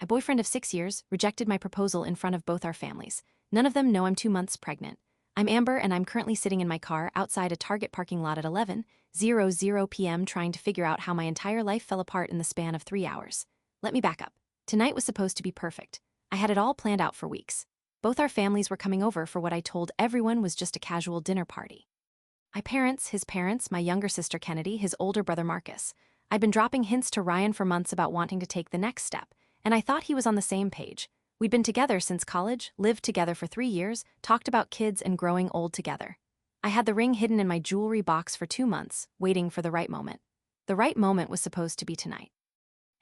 My boyfriend of 6 years rejected my proposal in front of both our families. None of them know I'm 2 months pregnant. I'm Amber and I'm currently sitting in my car outside a Target parking lot at 11:00 p.m. trying to figure out how my entire life fell apart in the span of 3 hours. Let me back up. Tonight was supposed to be perfect. I had it all planned out for weeks. Both our families were coming over for what I told everyone was just a casual dinner party. My parents, his parents, my younger sister Kennedy, his older brother Marcus. I'd been dropping hints to Ryan for months about wanting to take the next step, and I thought he was on the same page. We'd been together since college, lived together for 3 years, talked about kids and growing old together. I had the ring hidden in my jewelry box for 2 months, waiting for the right moment. The right moment was supposed to be tonight.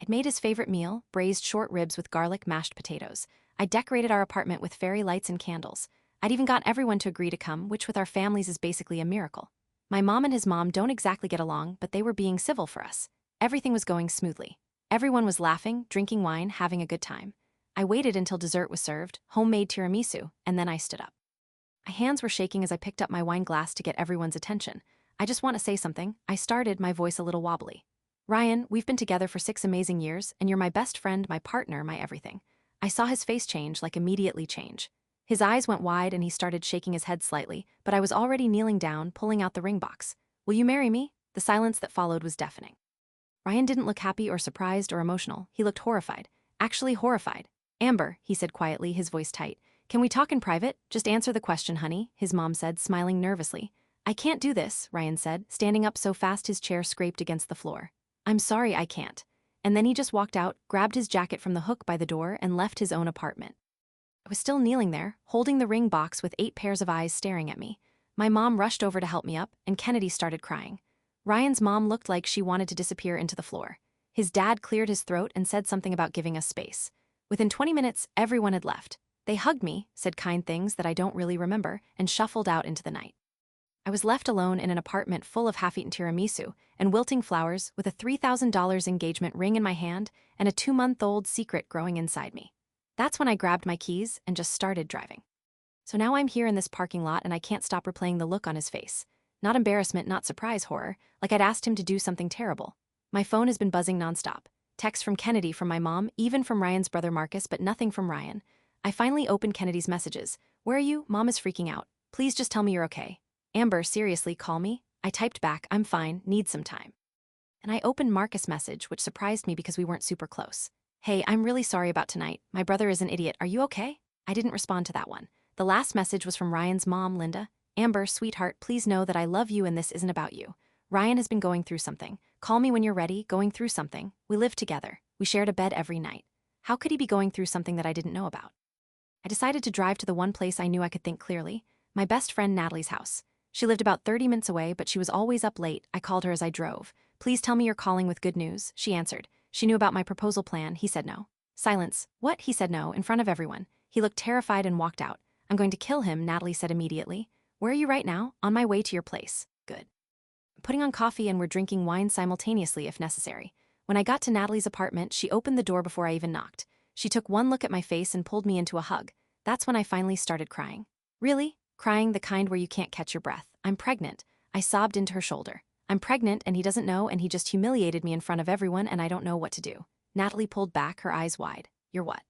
I'd made his favorite meal, braised short ribs with garlic mashed potatoes. I decorated our apartment with fairy lights and candles. I'd even got everyone to agree to come, which with our families is basically a miracle. My mom and his mom don't exactly get along, but they were being civil for us. Everything was going smoothly. Everyone was laughing, drinking wine, having a good time. I waited until dessert was served, homemade tiramisu, and then I stood up. My hands were shaking as I picked up my wine glass to get everyone's attention. I just want to say something, I started, my voice a little wobbly. Ryan, we've been together for 6 amazing years, and you're my best friend, my partner, my everything. I saw his face change, like immediately change. His eyes went wide and he started shaking his head slightly, but I was already kneeling down, pulling out the ring box. Will you marry me? The silence that followed was deafening. Ryan didn't look happy or surprised or emotional. He looked horrified. Actually horrified. Amber, he said quietly, his voice tight. Can we talk in private? Just answer the question, honey, his mom said, smiling nervously. I can't do this, Ryan said, standing up so fast his chair scraped against the floor. I'm sorry, I can't. And then he just walked out, grabbed his jacket from the hook by the door, and left his own apartment. I was still kneeling there, holding the ring box with 8 pairs of eyes staring at me. My mom rushed over to help me up, and Kennedy started crying. Ryan's mom looked like she wanted to disappear into the floor. His dad cleared his throat and said something about giving us space. Within 20 minutes, everyone had left. They hugged me, said kind things that I don't really remember, and shuffled out into the night. I was left alone in an apartment full of half-eaten tiramisu and wilting flowers with a $3,000 engagement ring in my hand and a 2-month-old secret growing inside me. That's when I grabbed my keys and just started driving. So now I'm here in this parking lot and I can't stop replaying the look on his face. Not embarrassment, not surprise horror, like I'd asked him to do something terrible. My phone has been buzzing nonstop. Texts from Kennedy, from my mom, even from Ryan's brother Marcus, but nothing from Ryan. I finally opened Kennedy's messages. Where are you? Mom is freaking out. Please just tell me you're okay. Amber, seriously, call me? I typed back, I'm fine, need some time. And I opened Marcus' message, which surprised me because we weren't super close. Hey, I'm really sorry about tonight. My brother is an idiot. Are you okay? I didn't respond to that one. The last message was from Ryan's mom, Linda. Amber, sweetheart, please know that I love you and this isn't about you. Ryan has been going through something. Call me when you're ready, going through something. We lived together. We shared a bed every night. How could he be going through something that I didn't know about? I decided to drive to the one place I knew I could think clearly, my best friend Natalie's house. She lived about 30 minutes away, but she was always up late. I called her as I drove. Please tell me you're calling with good news, she answered. She knew about my proposal plan. He said no. Silence. What? He said no, in front of everyone. He looked terrified and walked out. I'm going to kill him, Natalie said immediately. Where are you right now? On my way to your place. Good. I'm putting on coffee and we're drinking wine simultaneously if necessary. When I got to Natalie's apartment, she opened the door before I even knocked. She took one look at my face and pulled me into a hug. That's when I finally started crying. Really? Crying, the kind where you can't catch your breath. I'm pregnant. I sobbed into her shoulder. I'm pregnant and he doesn't know and he just humiliated me in front of everyone and I don't know what to do. Natalie pulled back, her eyes wide. You're what?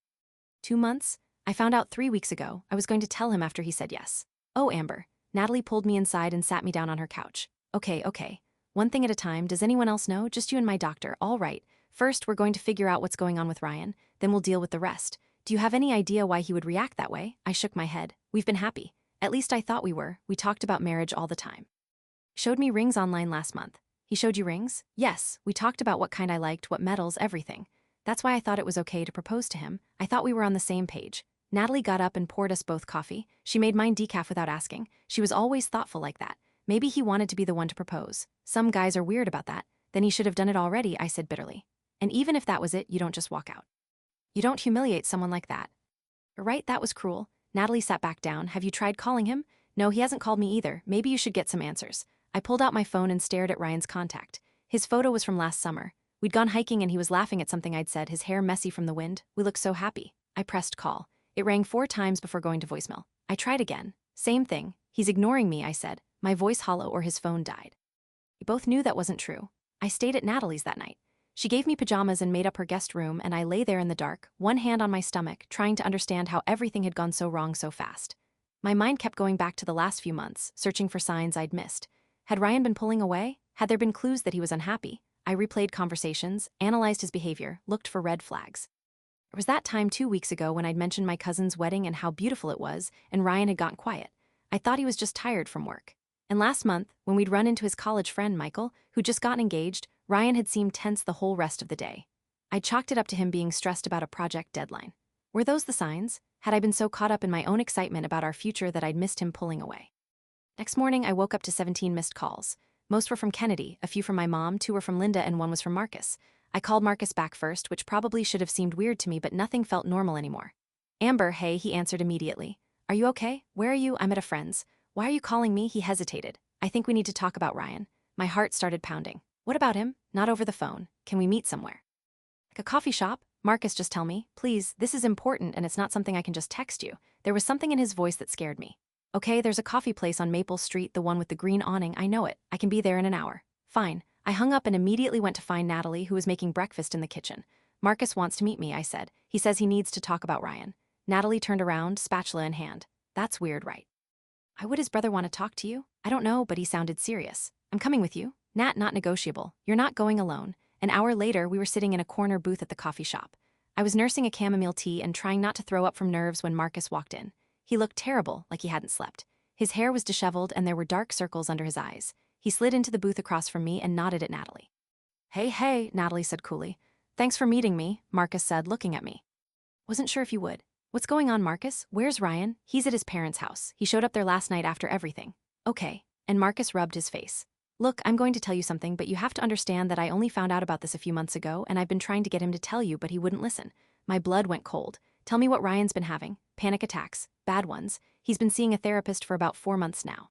2 months? I found out 3 weeks ago. I was going to tell him after he said yes. Oh, Amber. Natalie pulled me inside and sat me down on her couch. Okay. One thing at a time. Does anyone else know? Just you and my doctor. All right. First, we're going to figure out what's going on with Ryan. Then we'll deal with the rest. Do you have any idea why he would react that way? I shook my head. We've been happy. At least I thought we were. We talked about marriage all the time. Showed me rings online last month. He showed you rings? Yes. We talked about what kind I liked, what metals, everything. That's why I thought it was okay to propose to him. I thought we were on the same page. Natalie got up and poured us both coffee. She made mine decaf without asking. She was always thoughtful like that. Maybe he wanted to be the one to propose. Some guys are weird about that. Then he should have done it already, I said bitterly. And even if that was it, you don't just walk out. You don't humiliate someone like that. You're right, that was cruel. Natalie sat back down. Have you tried calling him? No, he hasn't called me either. Maybe you should get some answers. I pulled out my phone and stared at Ryan's contact. His photo was from last summer. We'd gone hiking and he was laughing at something I'd said, his hair messy from the wind. We looked so happy. I pressed call. It rang 4 times before going to voicemail. I tried again. Same thing. He's ignoring me, I said. My voice hollow or his phone died. We both knew that wasn't true. I stayed at Natalie's that night. She gave me pajamas and made up her guest room, and I lay there in the dark, one hand on my stomach, trying to understand how everything had gone so wrong so fast. My mind kept going back to the last few months, searching for signs I'd missed. Had Ryan been pulling away? Had there been clues that he was unhappy? I replayed conversations, analyzed his behavior, looked for red flags. There was that time 2 weeks ago when I'd mentioned my cousin's wedding and how beautiful it was, and Ryan had gotten quiet. I thought he was just tired from work. And last month, when we'd run into his college friend Michael, who'd just gotten engaged, Ryan had seemed tense the whole rest of the day. I chalked it up to him being stressed about a project deadline. Were those the signs? Had I been so caught up in my own excitement about our future that I'd missed him pulling away? Next morning, I woke up to 17 missed calls. Most were from Kennedy, a few from my mom, 2 were from Linda, and 1 was from Marcus. I called Marcus back first, which probably should have seemed weird to me, but nothing felt normal anymore. Amber, hey, he answered immediately. Are you okay? Where are you? I'm at a friend's. Why are you calling me? He hesitated. I think we need to talk about Ryan. My heart started pounding. What about him? Not over the phone. Can we meet somewhere? Like a coffee shop? Marcus, just tell me. Please, this is important and it's not something I can just text you. There was something in his voice that scared me. Okay, there's a coffee place on Maple Street, the one with the green awning, I know it. I can be there in an hour. Fine. I hung up and immediately went to find Natalie, who was making breakfast in the kitchen. Marcus wants to meet me, I said. He says he needs to talk about Ryan. Natalie turned around, spatula in hand. That's weird, right? Why would his brother want to talk to you? I don't know, but he sounded serious. I'm coming with you. Nat, not negotiable. You're not going alone. An hour later, we were sitting in a corner booth at the coffee shop. I was nursing a chamomile tea and trying not to throw up from nerves when Marcus walked in. He looked terrible, like he hadn't slept. His hair was disheveled and there were dark circles under his eyes. He slid into the booth across from me and nodded at Natalie. Hey, Natalie said coolly. Thanks for meeting me, Marcus said, looking at me. Wasn't sure if you would. What's going on, Marcus? Where's Ryan? He's at his parents' house. He showed up there last night after everything. Okay. And Marcus rubbed his face. Look, I'm going to tell you something, but you have to understand that I only found out about this a few months ago, and I've been trying to get him to tell you, but he wouldn't listen. My blood went cold. Tell me what Ryan's been having. Panic attacks. Bad ones. He's been seeing a therapist for about 4 months now.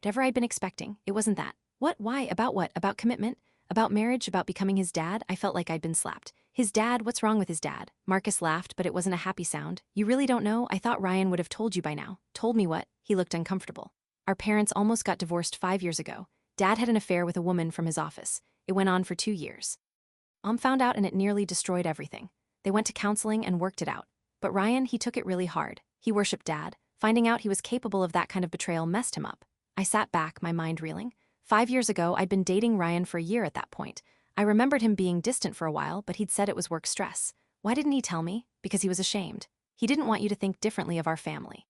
Whatever I'd been expecting, it wasn't that. What? Why? About what? About commitment? About marriage? About becoming his dad? I felt like I'd been slapped. His dad? What's wrong with his dad? Marcus laughed, but it wasn't a happy sound. You really don't know? I thought Ryan would have told you by now. Told me what? He looked uncomfortable. Our parents almost got divorced 5 years ago. Dad had an affair with a woman from his office. It went on for 2 years. Mom found out and it nearly destroyed everything. They went to counseling and worked it out. But Ryan, he took it really hard. He worshipped Dad. Finding out he was capable of that kind of betrayal messed him up. I sat back, my mind reeling. 5 years ago, I'd been dating Ryan for a year at that point. I remembered him being distant for a while, but he'd said it was work stress. Why didn't he tell me? Because he was ashamed. He didn't want you to think differently of our family.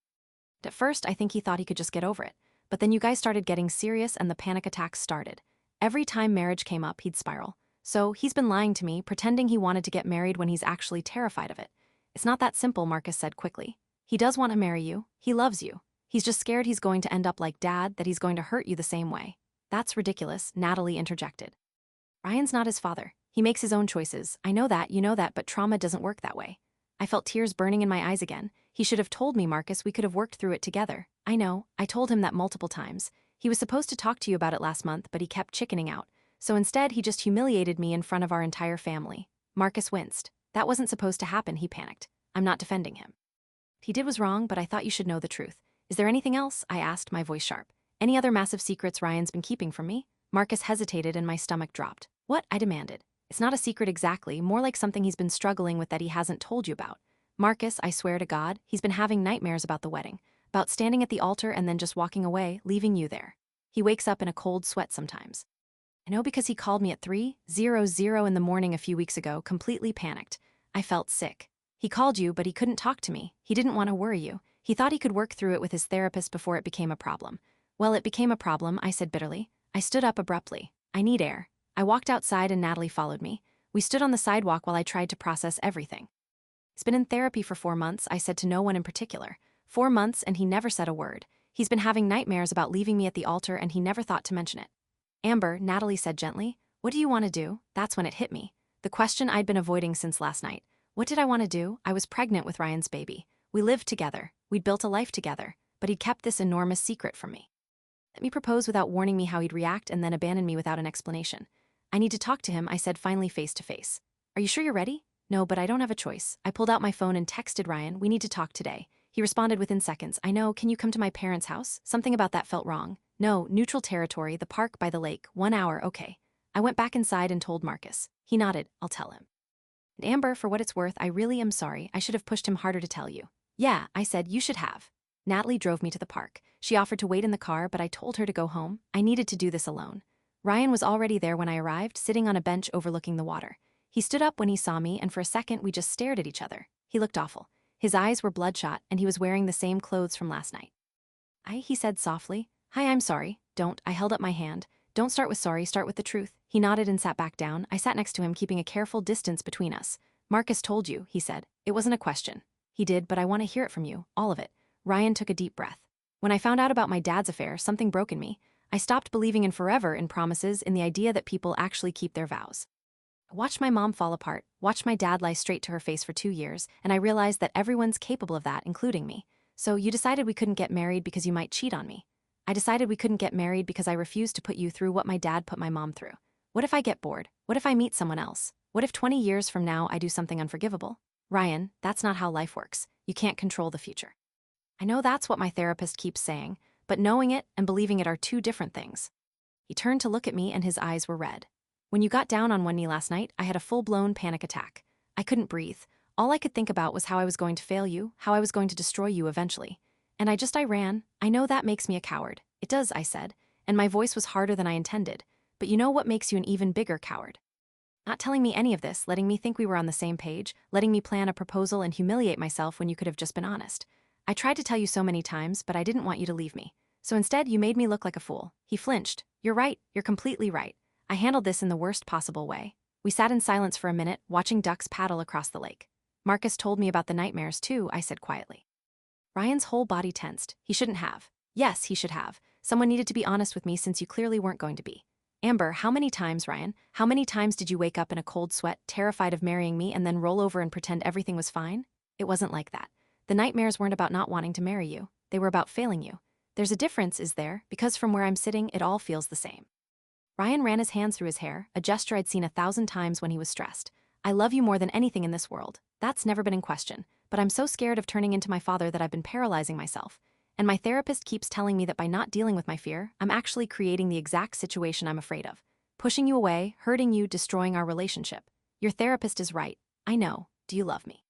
At first, I think he thought he could just get over it. But then you guys started getting serious and the panic attacks started. Every time marriage came up, he'd spiral. So he's been lying to me, pretending he wanted to get married when he's actually terrified of it. It's not that simple, Marcus said quickly. He does want to marry you. He loves you. He's just scared he's going to end up like Dad, that he's going to hurt you the same way. That's ridiculous, Natalie interjected. Ryan's not his father. He makes his own choices. I know that, you know that, but trauma doesn't work that way. I felt tears burning in my eyes again. He should have told me, Marcus, we could have worked through it together. I know. I told him that multiple times. He was supposed to talk to you about it last month, but he kept chickening out. So instead, he just humiliated me in front of our entire family. Marcus winced. That wasn't supposed to happen, he panicked. I'm not defending him. What he did was wrong, but I thought you should know the truth. Is there anything else? I asked, my voice sharp. Any other massive secrets Ryan's been keeping from me? Marcus hesitated and my stomach dropped. What? I demanded. It's not a secret exactly, more like something he's been struggling with that he hasn't told you about. Marcus, I swear to God, he's been having nightmares about the wedding. About standing at the altar and then just walking away, leaving you there. He wakes up in a cold sweat sometimes. I know because he called me at 3:00 in the morning a few weeks ago, completely panicked. I felt sick. He called you, but he couldn't talk to me. He didn't want to worry you. He thought he could work through it with his therapist before it became a problem. Well, it became a problem, I said bitterly. I stood up abruptly. I need air. I walked outside and Natalie followed me. We stood on the sidewalk while I tried to process everything. He's been in therapy for 4 months, I said to no one in particular. 4 months and he never said a word. He's been having nightmares about leaving me at the altar and he never thought to mention it. Amber, Natalie said gently, what do you want to do? That's when it hit me. The question I'd been avoiding since last night. What did I want to do? I was pregnant with Ryan's baby. We lived together. We'd built a life together. But he'd kept this enormous secret from me. Let me propose without warning me how he'd react and then abandon me without an explanation. I need to talk to him, I said finally face to face. Are you sure you're ready? No, but I don't have a choice. I pulled out my phone and texted Ryan, we need to talk today. He responded within seconds, I know, can you come to my parents' house? Something about that felt wrong. No, neutral territory, the park by the lake, 1 hour, okay. I went back inside and told Marcus. He nodded. I'll tell him. And Amber, for what it's worth, I really am sorry. I should have pushed him harder to tell you. Yeah, I said, you should have. Natalie drove me to the park. She offered to wait in the car, but I told her to go home. I needed to do this alone. Ryan was already there when I arrived, sitting on a bench overlooking the water. He stood up when he saw me, and for a second we just stared at each other. He looked awful. His eyes were bloodshot, and he was wearing the same clothes from last night. He said softly. Hi, I'm sorry. Don't. I held up my hand. Don't start with sorry, start with the truth. He nodded and sat back down. I sat next to him, keeping a careful distance between us. Marcus told you, he said. It wasn't a question. He did, but I want to hear it from you, all of it. Ryan took a deep breath. When I found out about my dad's affair, something broke in me. I stopped believing in forever, in promises, in the idea that people actually keep their vows. I watched my mom fall apart, watched my dad lie straight to her face for 2 years, and I realized that everyone's capable of that, including me. So you decided we couldn't get married because you might cheat on me. I decided we couldn't get married because I refused to put you through what my dad put my mom through. What if I get bored? What if I meet someone else? What if 20 years from now I do something unforgivable? Ryan, that's not how life works. You can't control the future. I know that's what my therapist keeps saying, but knowing it and believing it are two different things. He turned to look at me and his eyes were red. When you got down on one knee last night, I had a full-blown panic attack. I couldn't breathe. All I could think about was how I was going to fail you, how I was going to destroy you eventually. And I ran. I know that makes me a coward. It does, I said, and my voice was harder than I intended. But you know what makes you an even bigger coward? Not telling me any of this, letting me think we were on the same page, letting me plan a proposal and humiliate myself when you could have just been honest. I tried to tell you so many times, but I didn't want you to leave me. So instead, you made me look like a fool. He flinched. You're right. You're completely right. I handled this in the worst possible way. We sat in silence for a minute, watching ducks paddle across the lake. Marcus told me about the nightmares too, I said quietly. Ryan's whole body tensed. He shouldn't have. Yes, he should have. Someone needed to be honest with me since you clearly weren't going to be. Amber, how many times, Ryan? How many times did you wake up in a cold sweat, terrified of marrying me, and then roll over and pretend everything was fine? It wasn't like that. The nightmares weren't about not wanting to marry you. They were about failing you. There's a difference, is there? Because from where I'm sitting, it all feels the same. Ryan ran his hands through his hair, a gesture I'd seen 1,000 times when he was stressed. I love you more than anything in this world. That's never been in question. But I'm so scared of turning into my father that I've been paralyzing myself. And my therapist keeps telling me that by not dealing with my fear, I'm actually creating the exact situation I'm afraid of. Pushing you away, hurting you, destroying our relationship. Your therapist is right. I know. Do you love me?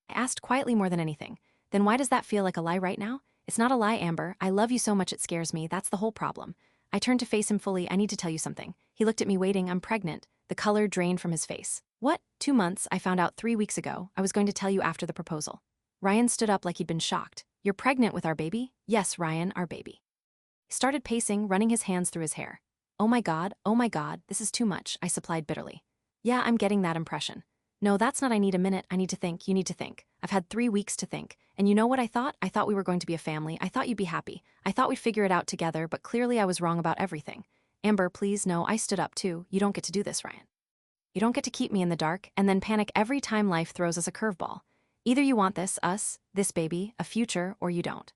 I asked quietly more than anything. Then why does that feel like a lie right now? It's not a lie, Amber. I love you so much it scares me. That's the whole problem. I turned to face him fully. I need to tell you something. He looked at me waiting. I'm pregnant. The color drained from his face. What? 2 months? I found out 3 weeks ago. I was going to tell you after the proposal. Ryan stood up like he'd been shocked. You're pregnant with our baby? Yes, Ryan, our baby. He started pacing, running his hands through his hair. Oh my God, this is too much, I supplied bitterly. Yeah, I'm getting that impression. No, that's not I need a minute, I need to think, you need to think. I've had 3 weeks to think. And you know what I thought? I thought we were going to be a family. I thought you'd be happy. I thought we'd figure it out together, but clearly I was wrong about everything. Amber, please, no, I stood up too. You don't get to do this, Ryan. You don't get to keep me in the dark and then panic every time life throws us a curveball. Either you want this, us, this baby, a future, or you don't.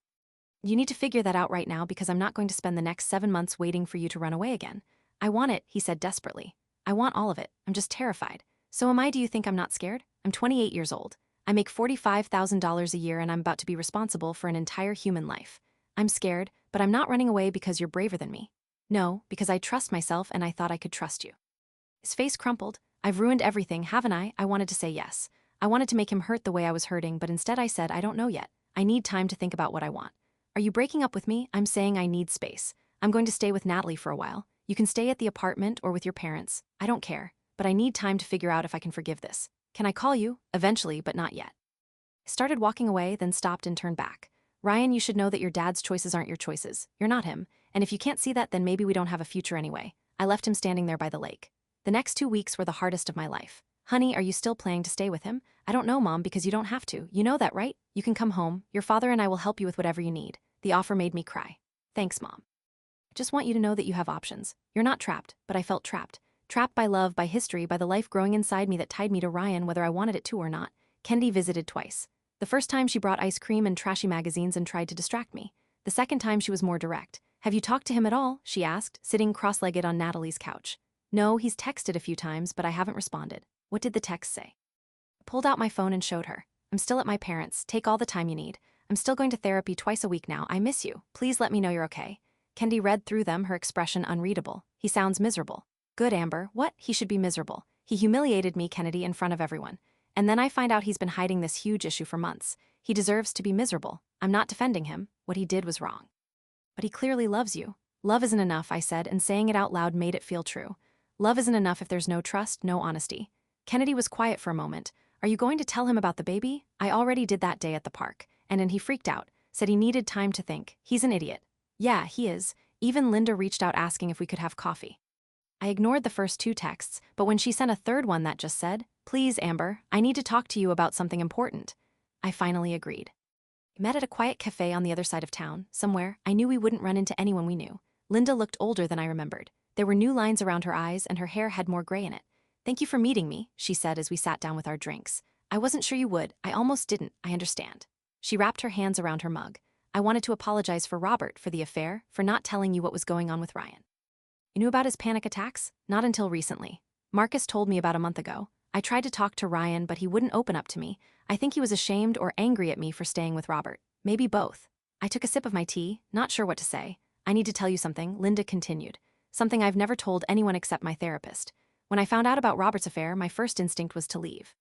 You need to figure that out right now because I'm not going to spend the next 7 months waiting for you to run away again. I want it, he said desperately. I want all of it. I'm just terrified. So am I? Do you think I'm not scared? I'm 28 years old. I make $45,000 a year and I'm about to be responsible for an entire human life. I'm scared, but I'm not running away because you're braver than me. No, because I trust myself and I thought I could trust you. His face crumpled. I've ruined everything, haven't I? I wanted to say yes. I wanted to make him hurt the way I was hurting, but instead I said I don't know yet. I need time to think about what I want. Are you breaking up with me? I'm saying I need space. I'm going to stay with Natalie for a while. You can stay at the apartment or with your parents. I don't care, but I need time to figure out if I can forgive this. Can I call you? Eventually, but not yet. I started walking away, then stopped and turned back. Ryan, you should know that your dad's choices aren't your choices. You're not him. And if you can't see that, then maybe we don't have a future anyway. I left him standing there by the lake. The next 2 weeks were the hardest of my life. Honey, are you still planning to stay with him? I don't know, Mom, because you don't have to. You know that, right? You can come home. Your father and I will help you with whatever you need. The offer made me cry. Thanks, Mom. I just want you to know that you have options. You're not trapped, but I felt trapped. Trapped by love, by history, by the life growing inside me that tied me to Ryan whether I wanted it to or not. Kendi visited twice. The first time she brought ice cream and trashy magazines and tried to distract me. The second time she was more direct. Have you talked to him at all? She asked, sitting cross-legged on Natalie's couch. No, he's texted a few times, but I haven't responded. What did the text say? I pulled out my phone and showed her. I'm still at my parents'. Take all the time you need. I'm still going to therapy twice a week now. I miss you. Please let me know you're okay. Kendi read through them, her expression unreadable. He sounds miserable. Good, Amber. What? He should be miserable. He humiliated me, Kennedy, in front of everyone. And then I find out he's been hiding this huge issue for months. He deserves to be miserable. I'm not defending him. What he did was wrong. But he clearly loves you. Love isn't enough, I said, and saying it out loud made it feel true. Love isn't enough if there's no trust, no honesty. Kennedy was quiet for a moment. Are you going to tell him about the baby? I already did that day at the park. And then he freaked out, said he needed time to think. He's an idiot. Yeah, he is. Even Linda reached out asking if we could have coffee. I ignored the first 2 texts, but when she sent a third one that just said, "Please, Amber, I need to talk to you about something important," I finally agreed. We met at a quiet cafe on the other side of town, somewhere I knew we wouldn't run into anyone we knew. Linda looked older than I remembered. There were new lines around her eyes and her hair had more gray in it. "Thank you for meeting me," she said as we sat down with our drinks. "I wasn't sure you would. I almost didn't. I understand." She wrapped her hands around her mug. "I wanted to apologize for Robert, for the affair, for not telling you what was going on with Ryan." "You knew about his panic attacks?" "Not until recently. Marcus told me about a month ago. I tried to talk to Ryan, but he wouldn't open up to me. I think he was ashamed or angry at me for staying with Robert. Maybe both." I took a sip of my tea, not sure what to say. "I need to tell you something," Linda continued. "Something I've never told anyone except my therapist. When I found out about Robert's affair, my first instinct was to leave.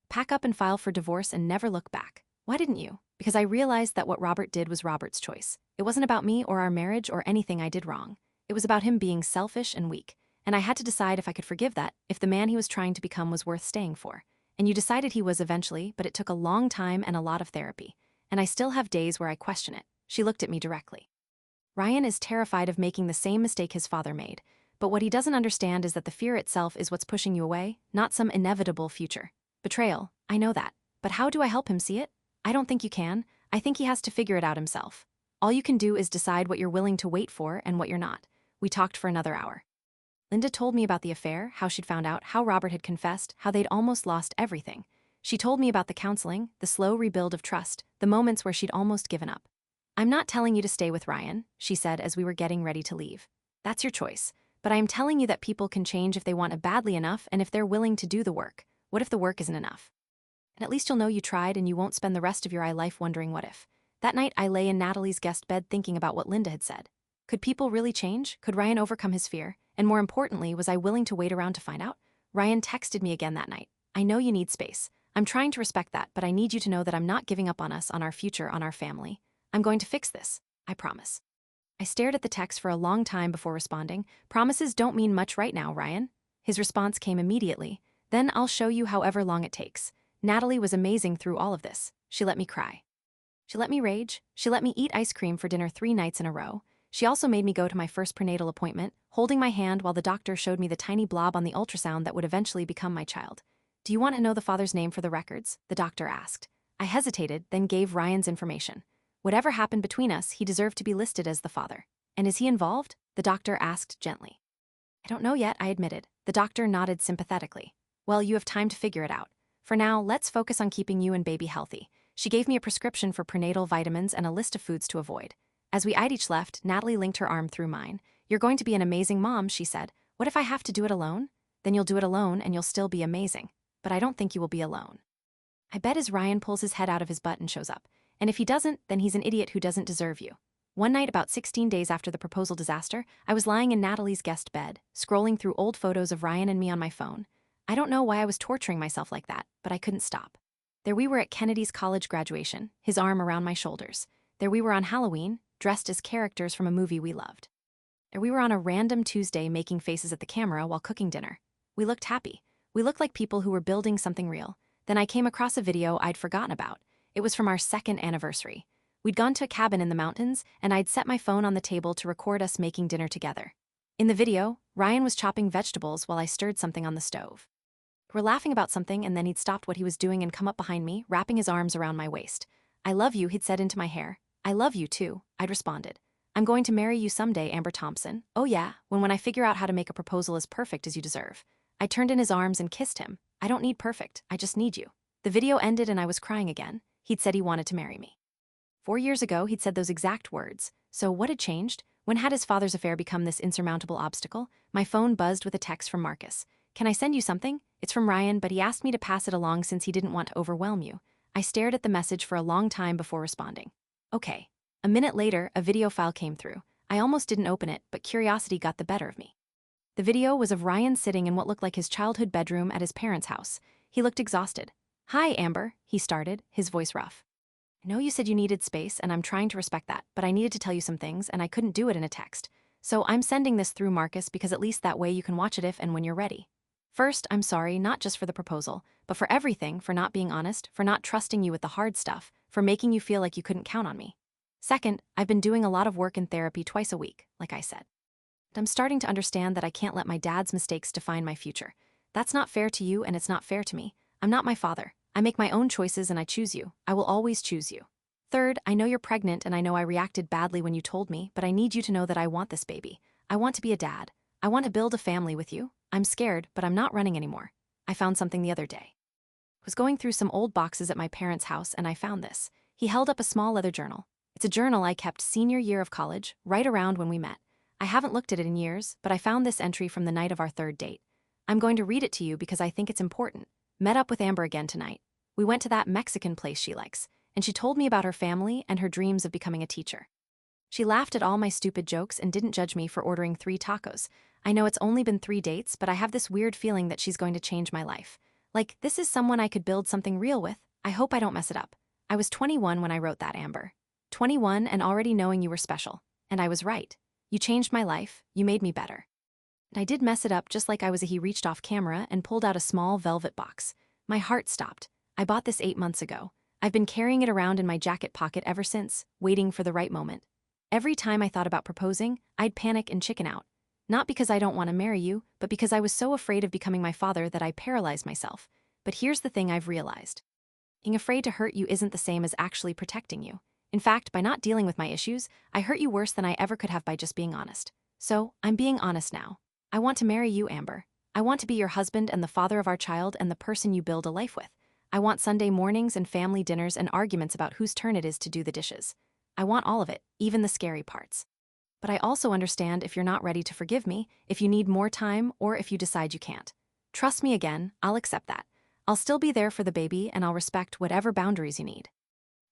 Pack up and file for divorce and never look back." "Why didn't you?" "Because I realized that what Robert did was Robert's choice. It wasn't about me or our marriage or anything I did wrong. It was about him being selfish and weak. And I had to decide if I could forgive that, if the man he was trying to become was worth staying for. And you decided he was eventually, but it took a long time and a lot of therapy. And I still have days where I question it." She looked at me directly. "Ryan is terrified of making the same mistake his father made. But what he doesn't understand is that the fear itself is what's pushing you away, not some inevitable future. Betrayal, I know that. But how do I help him see it? I don't think you can. I think he has to figure it out himself. All you can do is decide what you're willing to wait for and what you're not." We talked for another hour. Linda told me about the affair, how she'd found out, how Robert had confessed, how they'd almost lost everything. She told me about the counseling, the slow rebuild of trust, the moments where she'd almost given up. "I'm not telling you to stay with Ryan," she said as we were getting ready to leave. "That's your choice. But I am telling you that people can change if they want it badly enough and if they're willing to do the work. What if the work isn't enough? And at least you'll know you tried and you won't spend the rest of your life wondering what if." That night, I lay in Natalie's guest bed thinking about what Linda had said. Could people really change? Could Ryan overcome his fear? And more importantly, was I willing to wait around to find out? Ryan texted me again that night. "I know you need space. I'm trying to respect that, but I need you to know that I'm not giving up on us, on our future, on our family. I'm going to fix this. I promise." I stared at the text for a long time before responding. "Promises don't mean much right now, Ryan." His response came immediately. "Then I'll show you however long it takes." Natalie was amazing through all of this. She let me cry. She let me rage. She let me eat ice cream for dinner 3 nights in a row. She also made me go to my first prenatal appointment, holding my hand while the doctor showed me the tiny blob on the ultrasound that would eventually become my child. "Do you want to know the father's name for the records?" the doctor asked. I hesitated, then gave Ryan's information. Whatever happened between us, he deserved to be listed as the father. "And is he involved?" the doctor asked gently. "I don't know yet," I admitted. The doctor nodded sympathetically. "Well, you have time to figure it out. For now, let's focus on keeping you and baby healthy." She gave me a prescription for prenatal vitamins and a list of foods to avoid. As we eyed each left, Natalie linked her arm through mine. "You're going to be an amazing mom," she said. "What if I have to do it alone?" "Then you'll do it alone and you'll still be amazing. But I don't think you will be alone." I bet as Ryan pulls his head out of his butt and shows up. And if he doesn't, then he's an idiot who doesn't deserve you. One night, about 16 days after the proposal disaster, I was lying in Natalie's guest bed, scrolling through old photos of Ryan and me on my phone. I don't know why I was torturing myself like that, but I couldn't stop. There we were at Kennedy's college graduation, his arm around my shoulders. There we were on Halloween, dressed as characters from a movie we loved. There we were on a random Tuesday making faces at the camera while cooking dinner. We looked happy. We looked like people who were building something real. Then I came across a video I'd forgotten about. It was from our 2nd anniversary. We'd gone to a cabin in the mountains, and I'd set my phone on the table to record us making dinner together. In the video, Ryan was chopping vegetables while I stirred something on the stove. We're laughing about something, and then he'd stopped what he was doing and come up behind me, wrapping his arms around my waist. "I love you," he'd said into my hair. "I love you too," I'd responded. "I'm going to marry you someday, Amber Thompson." "Oh yeah, when I figure out how to make a proposal as perfect as you deserve." I turned in his arms and kissed him. "I don't need perfect, I just need you." The video ended and I was crying again. He'd said he wanted to marry me. 4 years ago, he'd said those exact words. So what had changed? When had his father's affair become this insurmountable obstacle? My phone buzzed with a text from Marcus. "Can I send you something? It's from Ryan, but he asked me to pass it along since he didn't want to overwhelm you." I stared at the message for a long time before responding. "Okay." A minute later, a video file came through. I almost didn't open it, but curiosity got the better of me. The video was of Ryan sitting in what looked like his childhood bedroom at his parents' house. He looked exhausted. "Hi, Amber," he started, his voice rough. "I know you said you needed space, and I'm trying to respect that, but I needed to tell you some things, and I couldn't do it in a text. So I'm sending this through Marcus because at least that way you can watch it if and when you're ready. First, I'm sorry, not just for the proposal, but for everything, for not being honest, for not trusting you with the hard stuff, for making you feel like you couldn't count on me. Second, I've been doing a lot of work in therapy twice a week, like I said. I'm starting to understand that I can't let my dad's mistakes define my future. That's not fair to you and it's not fair to me. I'm not my father. I make my own choices and I choose you. I will always choose you. Third, I know you're pregnant and I know I reacted badly when you told me, but I need you to know that I want this baby. I want to be a dad. I want to build a family with you. I'm scared, but I'm not running anymore. I found something the other day. I was going through some old boxes at my parents' house and I found this. He held up a small leather journal. It's a journal I kept senior year of college, right around when we met. I haven't looked at it in years, but I found this entry from the night of our third date. I'm going to read it to you because I think it's important. Met up with Amber again tonight. We went to that Mexican place she likes, and she told me about her family and her dreams of becoming a teacher. She laughed at all my stupid jokes and didn't judge me for ordering 3 tacos. I know it's only been 3 dates, but I have this weird feeling that she's going to change my life. Like, this is someone I could build something real with. I hope I don't mess it up. I was 21 when I wrote that, Amber. 21 and already knowing you were special. And I was right. You changed my life, you made me better. And I did mess it up just like I was. He reached off camera and pulled out a small velvet box. My heart stopped. I bought this 8 months ago. I've been carrying it around in my jacket pocket ever since, waiting for the right moment. Every time I thought about proposing, I'd panic and chicken out. Not because I don't want to marry you, but because I was so afraid of becoming my father that I paralyzed myself. But here's the thing I've realized. Being afraid to hurt you isn't the same as actually protecting you. In fact, by not dealing with my issues, I hurt you worse than I ever could have by just being honest. So, I'm being honest now. I want to marry you, Amber. I want to be your husband and the father of our child and the person you build a life with. I want Sunday mornings and family dinners and arguments about whose turn it is to do the dishes. I want all of it, even the scary parts. But I also understand if you're not ready to forgive me, if you need more time, or if you decide you can't. Trust me again, I'll accept that. I'll still be there for the baby and I'll respect whatever boundaries you need.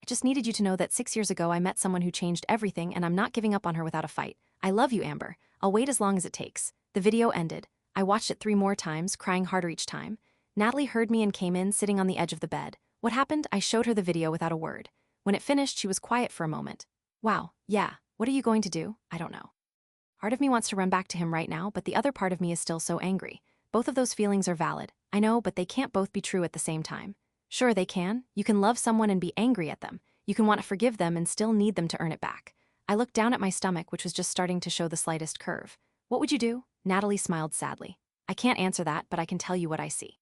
I just needed you to know that 6 years ago I met someone who changed everything and I'm not giving up on her without a fight. I love you, Amber. I'll wait as long as it takes. The video ended. I watched it 3 more times, crying harder each time. Natalie heard me and came in, sitting on the edge of the bed. What happened? I showed her the video without a word. When it finished, she was quiet for a moment. Wow, yeah, what are you going to do? I don't know. Part of me wants to run back to him right now, but the other part of me is still so angry. Both of those feelings are valid. I know, but they can't both be true at the same time. Sure, they can. You can love someone and be angry at them. You can want to forgive them and still need them to earn it back. I looked down at my stomach, which was just starting to show the slightest curve. What would you do? Natalie smiled sadly. I can't answer that, but I can tell you what I see.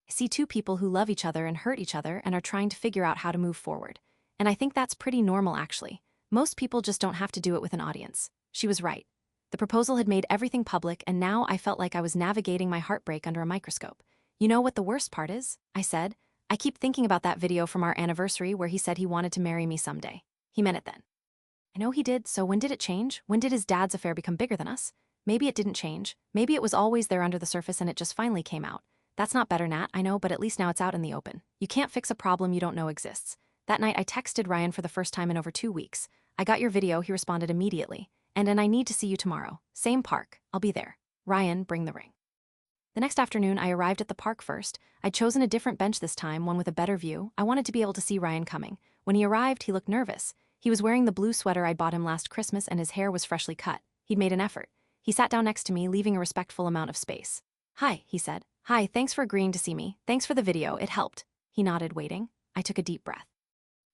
I see 2 people who love each other and hurt each other and are trying to figure out how to move forward. And I think that's pretty normal, actually. Most people just don't have to do it with an audience. She was right. The proposal had made everything public, and now I felt like I was navigating my heartbreak under a microscope. You know what the worst part is? I said. I keep thinking about that video from our anniversary where he said he wanted to marry me someday. He meant it then. I know he did, so when did it change? When did his dad's affair become bigger than us? Maybe it didn't change. Maybe it was always there under the surface and it just finally came out. That's not better, Nat, I know, but at least now it's out in the open. You can't fix a problem you don't know exists. That night I texted Ryan for the first time in over 2 weeks. I got your video, he responded immediately. And I need to see you tomorrow. Same park. I'll be there. Ryan, bring the ring. The next afternoon, I arrived at the park first. I'd chosen a different bench this time, one with a better view. I wanted to be able to see Ryan coming. When he arrived, he looked nervous. He was wearing the blue sweater I'd bought him last Christmas and his hair was freshly cut. He'd made an effort. He sat down next to me, leaving a respectful amount of space. Hi, he said. Hi, thanks for agreeing to see me. Thanks for the video, it helped. He nodded, waiting. I took a deep breath.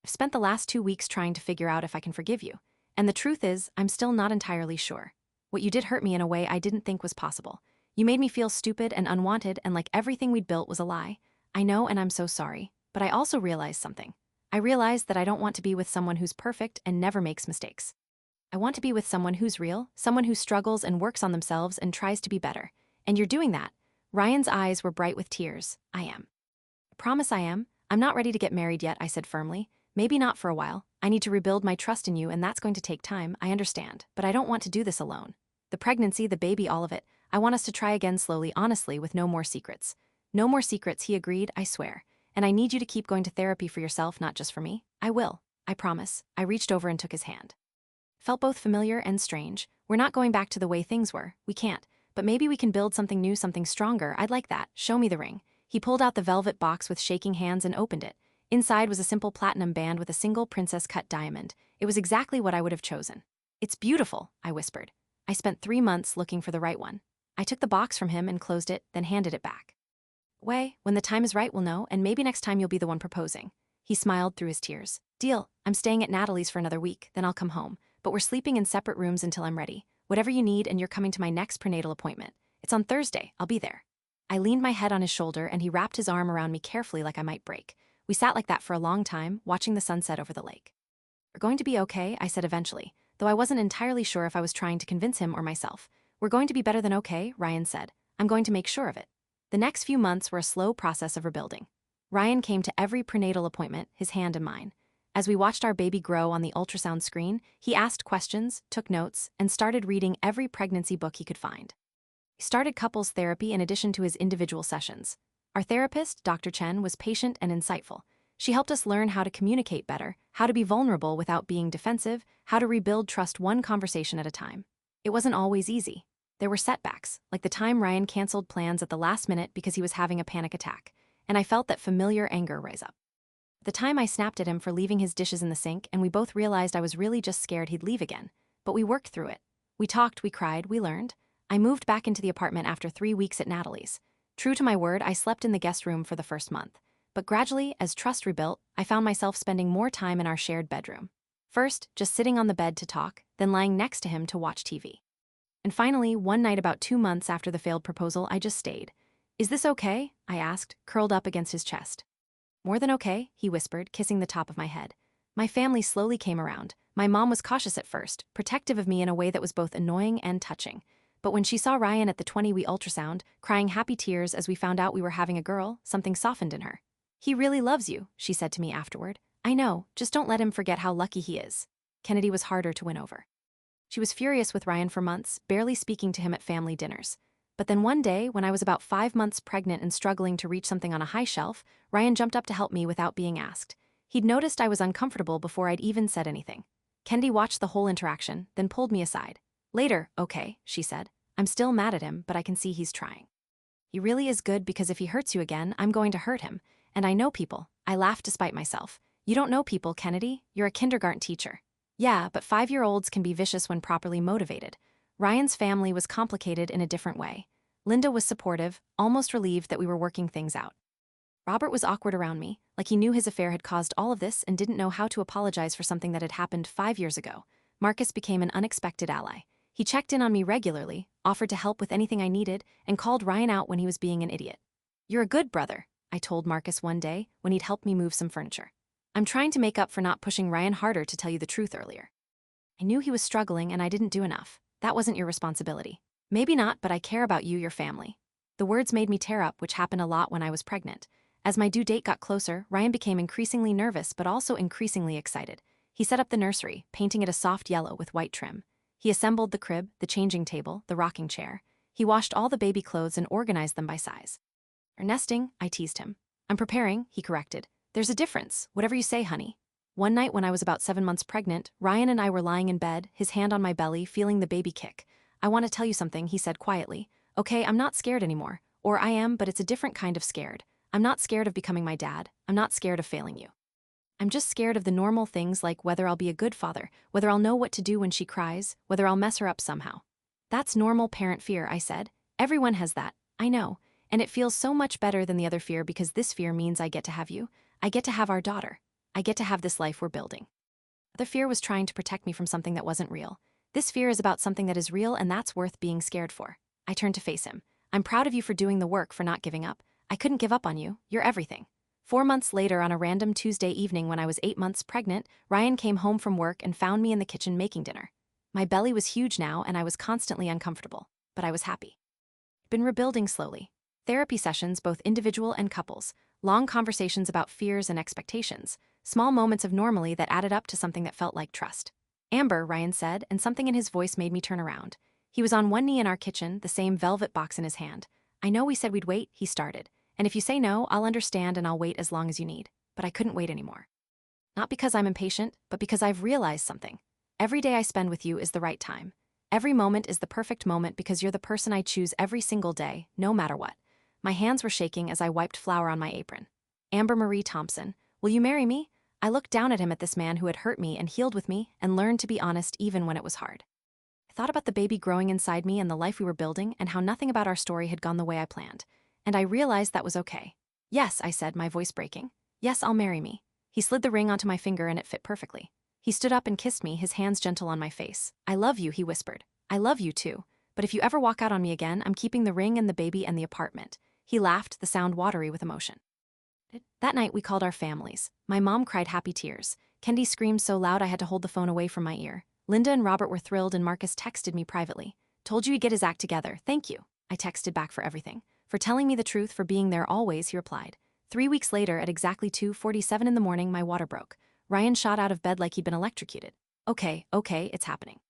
I've spent the last 2 weeks trying to figure out if I can forgive you. And the truth is, I'm still not entirely sure. What you did hurt me in a way I didn't think was possible. You made me feel stupid and unwanted and like everything we'd built was a lie. I know, and I'm so sorry. But I also realized something. I realized that I don't want to be with someone who's perfect and never makes mistakes. I want to be with someone who's real, someone who struggles and works on themselves and tries to be better. And you're doing that. Ryan's eyes were bright with tears. I am. I promise I am. I'm not ready to get married yet, I said firmly. Maybe not for a while. I need to rebuild my trust in you, and that's going to take time, I understand. But I don't want to do this alone. The pregnancy, the baby, all of it. I want us to try again slowly, honestly, with no more secrets. No more secrets, he agreed, I swear. And I need you to keep going to therapy for yourself, not just for me. I will. I promise. I reached over and took his hand. Felt both familiar and strange. We're not going back to the way things were. We can't. but maybe we can build something new, something stronger. I'd like that. Show me the ring. He pulled out the velvet box with shaking hands and opened it. Inside was a simple platinum band with a single princess-cut diamond. It was exactly what I would have chosen. It's beautiful, I whispered. I spent 3 months looking for the right one. I took the box from him and closed it, then handed it back. When the time is right, we'll know, and maybe next time you'll be the one proposing. He smiled through his tears. Deal. I'm staying at Natalie's for another week, then I'll come home. But we're sleeping in separate rooms until I'm ready. Whatever you need, and you're coming to my next prenatal appointment. It's on Thursday. I'll be there. I leaned my head on his shoulder, and he wrapped his arm around me carefully like I might break. We sat like that for a long time, watching the sunset over the lake. We're going to be okay, I said eventually, though I wasn't entirely sure if I was trying to convince him or myself. We're going to be better than okay, Ryan said. I'm going to make sure of it. The next few months were a slow process of rebuilding. Ryan came to every prenatal appointment, his hand in mine. As we watched our baby grow on the ultrasound screen, he asked questions, took notes, and started reading every pregnancy book he could find. He started couples therapy in addition to his individual sessions. Our therapist, Dr. Chen, was patient and insightful. She helped us learn how to communicate better, how to be vulnerable without being defensive, how to rebuild trust one conversation at a time. It wasn't always easy. There were setbacks, like the time Ryan canceled plans at the last minute because he was having a panic attack, and I felt that familiar anger rise up. At the time I snapped at him for leaving his dishes in the sink, and we both realized I was really just scared he'd leave again. But we worked through it. We talked, we cried, we learned. I moved back into the apartment after 3 weeks at Natalie's. True to my word, I slept in the guest room for the first month. But gradually, as trust rebuilt, I found myself spending more time in our shared bedroom. First, just sitting on the bed to talk, then lying next to him to watch TV. And finally, one night about 2 months after the failed proposal, I just stayed. Is this okay? I asked, curled up against his chest. More than okay, he whispered, kissing the top of my head. My family slowly came around. My mom was cautious at first, protective of me in a way that was both annoying and touching. But when she saw Ryan at the 20-week ultrasound, crying happy tears as we found out we were having a girl, something softened in her. He really loves you, she said to me afterward. I know, just don't let him forget how lucky he is. Kennedy was harder to win over. She was furious with Ryan for months, barely speaking to him at family dinners. But then one day, when I was about 5 months pregnant and struggling to reach something on a high shelf, Ryan jumped up to help me without being asked. He'd noticed I was uncomfortable before I'd even said anything. Kennedy watched the whole interaction, then pulled me aside. Later, okay, she said. I'm still mad at him, but I can see he's trying. He really is good because if he hurts you again, I'm going to hurt him. And I know people. I laughed despite myself. You don't know people, Kennedy. You're a kindergarten teacher. Yeah, but 5-year-olds can be vicious when properly motivated. Ryan's family was complicated in a different way. Linda was supportive, almost relieved that we were working things out. Robert was awkward around me, like he knew his affair had caused all of this and didn't know how to apologize for something that had happened 5 years ago. Marcus became an unexpected ally. He checked in on me regularly, offered to help with anything I needed, and called Ryan out when he was being an idiot. You're a good brother, I told Marcus one day when he'd helped me move some furniture. I'm trying to make up for not pushing Ryan harder, to tell you the truth, earlier. I knew he was struggling and I didn't do enough. That wasn't your responsibility. Maybe not, but I care about you, your family. The words made me tear up, which happened a lot when I was pregnant. As my due date got closer, Ryan became increasingly nervous but also increasingly excited. He set up the nursery, painting it a soft yellow with white trim. He assembled the crib, the changing table, the rocking chair. He washed all the baby clothes and organized them by size. Or nesting, I teased him. I'm preparing, he corrected. There's a difference, whatever you say, honey. One night when I was about 7 months pregnant, Ryan and I were lying in bed, his hand on my belly, feeling the baby kick. I want to tell you something, he said quietly. Okay, I'm not scared anymore. Or I am, but it's a different kind of scared. I'm not scared of becoming my dad. I'm not scared of failing you. I'm just scared of the normal things, like whether I'll be a good father, whether I'll know what to do when she cries, whether I'll mess her up somehow. That's normal parent fear, I said. Everyone has that, I know. And it feels so much better than the other fear because this fear means I get to have you. I get to have our daughter. I get to have this life we're building. The fear was trying to protect me from something that wasn't real. This fear is about something that is real, and that's worth being scared for. I turned to face him. I'm proud of you for doing the work, for not giving up. I couldn't give up on you. You're everything. 4 months later, on a random Tuesday evening when I was 8 months pregnant, Ryan came home from work and found me in the kitchen making dinner. My belly was huge now, and I was constantly uncomfortable, but I was happy. Been rebuilding slowly. Therapy sessions, both individual and couples, long conversations about fears and expectations, small moments of normally that added up to something that felt like trust. Amber, Ryan said, and something in his voice made me turn around. He was on one knee in our kitchen, the same velvet box in his hand. I know we said we'd wait, he started. And if you say no, I'll understand and I'll wait as long as you need. But I couldn't wait anymore. Not because I'm impatient, but because I've realized something. Every day I spend with you is the right time. Every moment is the perfect moment because you're the person I choose every single day, no matter what. My hands were shaking as I wiped flour on my apron. Amber Marie Thompson, will you marry me? I looked down at him, at this man who had hurt me and healed with me and learned to be honest even when it was hard. I thought about the baby growing inside me and the life we were building and how nothing about our story had gone the way I planned. And I realized that was okay. Yes, I said, my voice breaking. Yes, I'll marry me. He slid the ring onto my finger and it fit perfectly. He stood up and kissed me, his hands gentle on my face. I love you, he whispered. I love you too. But if you ever walk out on me again, I'm keeping the ring and the baby and the apartment. He laughed, the sound watery with emotion. That night, we called our families. My mom cried happy tears. Kendi screamed so loud I had to hold the phone away from my ear. Linda and Robert were thrilled and Marcus texted me privately. Told you he'd get his act together, thank you. I texted back for everything. For telling me the truth, for being there always, he replied. 3 weeks later, at exactly 2:47 in the morning, my water broke. Ryan shot out of bed like he'd been electrocuted. Okay, it's happening.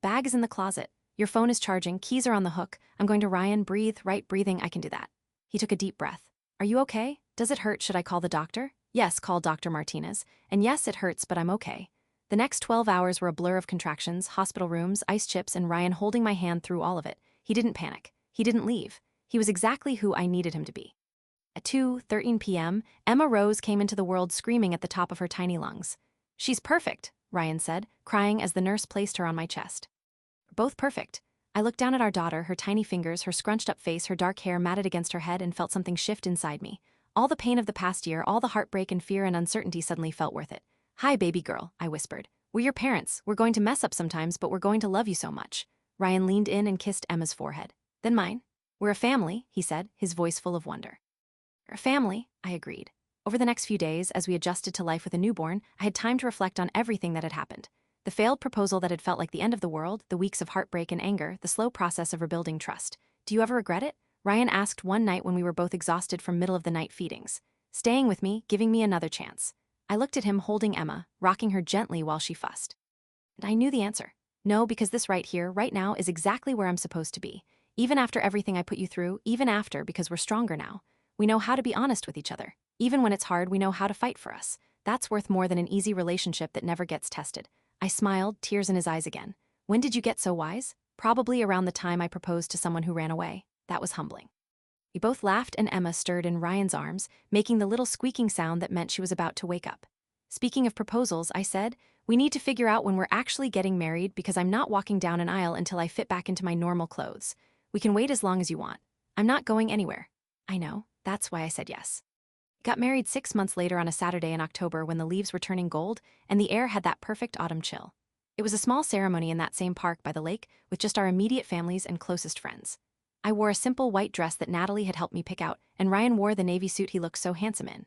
Bag is in the closet. Your phone is charging, keys are on the hook. I'm going to Ryan, breathe, right breathing, I can do that. He took a deep breath. Are you okay? Does it hurt? Should I call the doctor? Yes, call Dr. Martinez. And yes, it hurts, but I'm okay. The next 12 hours were a blur of contractions, hospital rooms, ice chips, and Ryan holding my hand through all of it. He didn't panic. He didn't leave. He was exactly who I needed him to be. At 2:13 p.m., Emma Rose came into the world screaming at the top of her tiny lungs. She's perfect, Ryan said, crying as the nurse placed her on my chest. Both perfect. I looked down at our daughter, her tiny fingers, her scrunched-up face, her dark hair matted against her head, and felt something shift inside me. All the pain of the past year, all the heartbreak and fear and uncertainty suddenly felt worth it. Hi, baby girl, I whispered. We're your parents. We're going to mess up sometimes, but we're going to love you so much. Ryan leaned in and kissed Emma's forehead. Then mine. We're a family, he said, his voice full of wonder. A family, I agreed. Over the next few days, as we adjusted to life with a newborn, I had time to reflect on everything that had happened. The failed proposal that had felt like the end of the world, the weeks of heartbreak and anger, the slow process of rebuilding trust. Do you ever regret it? Ryan asked one night when we were both exhausted from middle-of-the-night feedings. Staying with me, giving me another chance. I looked at him holding Emma, rocking her gently while she fussed. And I knew the answer. No, because this right here, right now, is exactly where I'm supposed to be. Even after everything I put you through, even after, because we're stronger now. We know how to be honest with each other. Even when it's hard, we know how to fight for us. That's worth more than an easy relationship that never gets tested. I smiled, tears in his eyes again. When did you get so wise? Probably around the time I proposed to someone who ran away. That was humbling. We both laughed and Emma stirred in Ryan's arms, making the little squeaking sound that meant she was about to wake up. Speaking of proposals, I said, we need to figure out when we're actually getting married because I'm not walking down an aisle until I fit back into my normal clothes. We can wait as long as you want. I'm not going anywhere. I know, that's why I said yes. Got married 6 months later on a Saturday in October when the leaves were turning gold and the air had that perfect autumn chill. It was a small ceremony in that same park by the lake with just our immediate families and closest friends. I wore a simple white dress that Natalie had helped me pick out, and Ryan wore the navy suit he looked so handsome in.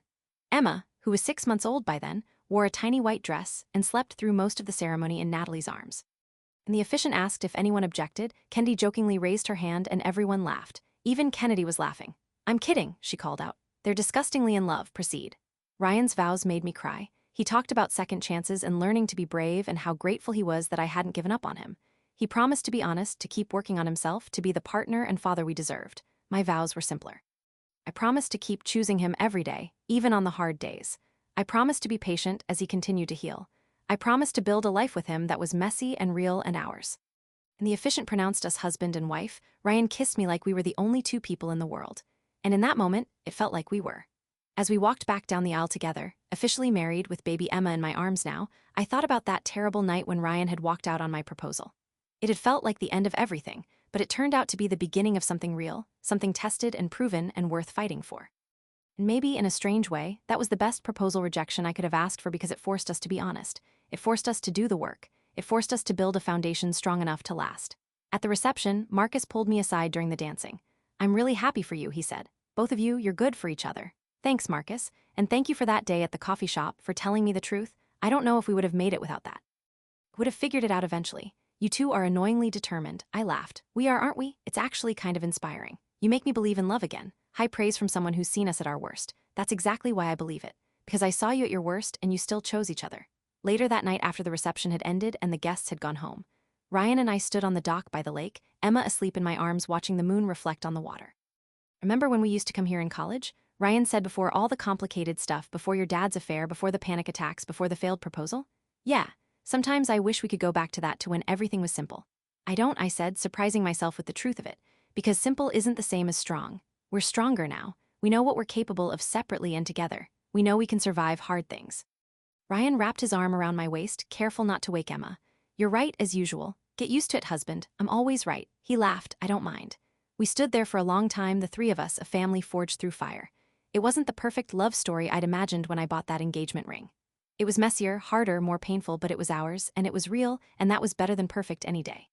Emma, who was 6 months old by then, wore a tiny white dress and slept through most of the ceremony in Natalie's arms. And the officiant asked if anyone objected. Kendi jokingly raised her hand and everyone laughed. Even Kennedy was laughing. I'm kidding, she called out. They're disgustingly in love, proceed. Ryan's vows made me cry. He talked about second chances and learning to be brave and how grateful he was that I hadn't given up on him. He promised to be honest, to keep working on himself, to be the partner and father we deserved. My vows were simpler. I promised to keep choosing him every day, even on the hard days. I promised to be patient as he continued to heal. I promised to build a life with him that was messy and real and ours. And the officiant pronounced us husband and wife. Ryan kissed me like we were the only two people in the world. And in that moment, it felt like we were. As we walked back down the aisle together, officially married with baby Emma in my arms now, I thought about that terrible night when Ryan had walked out on my proposal. It had felt like the end of everything, but it turned out to be the beginning of something real, something tested and proven and worth fighting for. And maybe, in a strange way, that was the best proposal rejection I could have asked for because it forced us to be honest. It forced us to do the work. It forced us to build a foundation strong enough to last. At the reception, Marcus pulled me aside during the dancing. I'm really happy for you, he said. Both of you, you're good for each other. Thanks, Marcus, and thank you for that day at the coffee shop, for telling me the truth. I don't know if we would have made it without that. Would have figured it out eventually. You two are annoyingly determined. I laughed. We are, aren't we? It's actually kind of inspiring. You make me believe in love again. High praise from someone who's seen us at our worst. That's exactly why I believe it. Because I saw you at your worst and you still chose each other. Later that night after the reception had ended and the guests had gone home, Ryan and I stood on the dock by the lake, Emma asleep in my arms watching the moon reflect on the water. Remember when we used to come here in college? Ryan said, before all the complicated stuff, before your dad's affair, before the panic attacks, before the failed proposal? Yeah, sometimes I wish we could go back to that, to when everything was simple. I don't, I said, surprising myself with the truth of it. Because simple isn't the same as strong. We're stronger now. We know what we're capable of separately and together. We know we can survive hard things. Ryan wrapped his arm around my waist, careful not to wake Emma. You're right, as usual. Get used to it, husband. I'm always right. He laughed. I don't mind. We stood there for a long time, the three of us, a family forged through fire. It wasn't the perfect love story I'd imagined when I bought that engagement ring. It was messier, harder, more painful, but it was ours, and it was real, and that was better than perfect any day.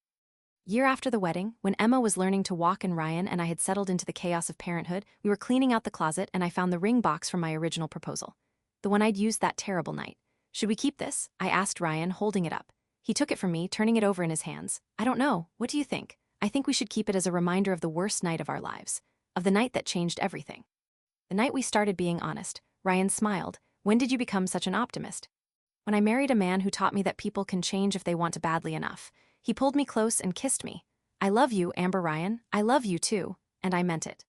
Year after the wedding, when Emma was learning to walk and Ryan and I had settled into the chaos of parenthood, we were cleaning out the closet and I found the ring box from my original proposal. The one I'd used that terrible night. Should we keep this? I asked Ryan, holding it up. He took it from me, turning it over in his hands. I don't know. What do you think? I think we should keep it as a reminder of the worst night of our lives. Of the night that changed everything. The night we started being honest. Ryan smiled. When did you become such an optimist? When I married a man who taught me that people can change if they want to badly enough. He pulled me close and kissed me. I love you, Amber Ryan. I love you too. And I meant it.